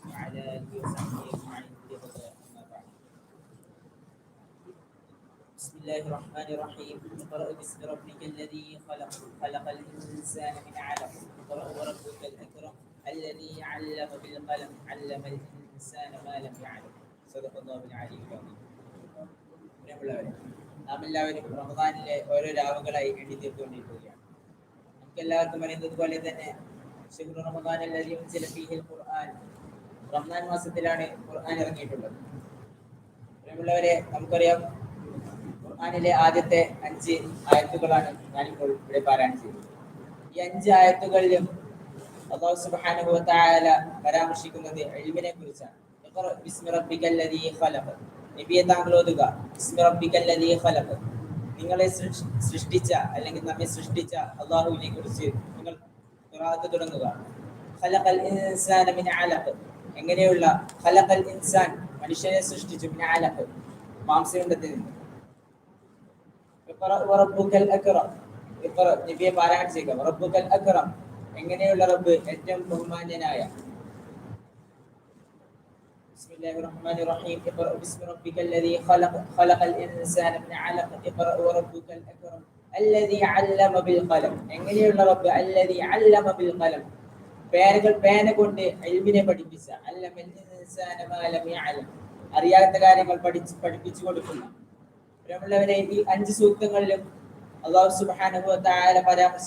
وعلى آله وصحبه أجمعين. أما بعد. بسم الله الرحمن الرحيم. اقرأ باسم ربك الذي خلق، خلق الإنسان من علق. اقرأ وربك الأكرم الذي علم بالقلم، علم الإنسان ما لم يعلم. صدق الله العلي العظيم. പ്രിയമുള്ളവരെ, നാം എല്ലാവരും റമദാനിലെ ഓരോ രാവുകളായി എണ്ണി തീർത്തുകൊണ്ടിരിക്കുകയാണ്. നമുക്ക് എല്ലാവർക്കും അറിയുന്നത് പോലെ തന്നെ ശുക്ർ റമദാൻ അല്ലദീ ഉൻസില ഫീഹിൽ ഖുർആൻ, റമദാൻ മാസത്തിലാണ് ഖുർആൻ ഇറങ്ങിയിട്ടുള്ളത്. പ്രിയമുള്ളവരെ, നമുക്കറിയാം ഖുർആനിലെ ആദ്യത്തെ 5 ആയത്തുകളാണ് ഞാനിപ്പോൾ ഇവിടെ പാരായണം ചെയ്യുന്നത്. ഈ 5 ആയത്തുകളിലും അല്ലാഹു സുബ്ഹാനഹു വ തആല പരാമർശിക്കുന്നത് ഇൽമിനെ കുറിച്ചാണ്. ഇഖ്റ ബിസ്മി റബ്ബിക്കല്ലദീ ഖലഖ്, നബിയെ താങ്കൾ ഓതുക ബിസ്മി റബ്ബിക്കല്ലദീ ഖലഖ്, നിങ്ങളെ സൃഷ്ടിച്ച അല്ലെങ്കിൽ നമ്മെ സൃഷ്ടിച്ച അല്ലാഹുവിനെ കുറിച്ച് നിങ്ങൾ ഖിറാഅത്ത് തുടങ്ങുക. ഖലഖൽ ഇൻസാന മിൻ അലഖ്, എങ്ങനെയുള്ള ഖലഖൽ ഇൻസാൻ, മനുഷ്യനെ സൃഷ്ടിച്ചു, മിൻ അലഖ്, മാംസപിണ്ഡത്തിൽ നിന്ന്. ഇഖ്റ വറബ്ബുക്കൽ അക്റം, ഇഖ്റ നബിയെ പാരായണം ചെയ്യുക. റബ്ബുക്കൽ അക്റം, എങ്ങനെയുള്ള റബ്ബ്, ഏറ്റവും ബഹുമാന്യനായ. ബിസ്മില്ലാഹിർ റഹ്മാനിർ റഹീം. ഇഖ്റ ബിസ്മി റബ്ബിക്കല്ലദീ ഖലഖ്, ഖലഖൽ ഇൻസാന മിൻ അലഖ്. ഇഖ്റ വറബ്ബുക്കൽ അക്റം അല്ലദീ അല്ലമ ബിൽ ഖലം, എങ്ങനെയുള്ള റബ്ബ്, അല്ലദീ അല്ലമ ബിൽ ഖലം, പേന കൊണ്ട് ഇൽമിനെ പഠിപ്പിച്ച. അല്ലമൽ ഇൻസാന മാ ലം യഅലം, അറിയാത്ത കാര്യങ്ങൾ പഠിപ്പിച്ചു കൊടുക്കുന്ന. പ്രിയമുള്ളവരെ, ഈ 5 സൂക്തങ്ങളിലും അല്ലാഹു സുബ്ഹാനഹു വ തആല പരാമർശിച്ച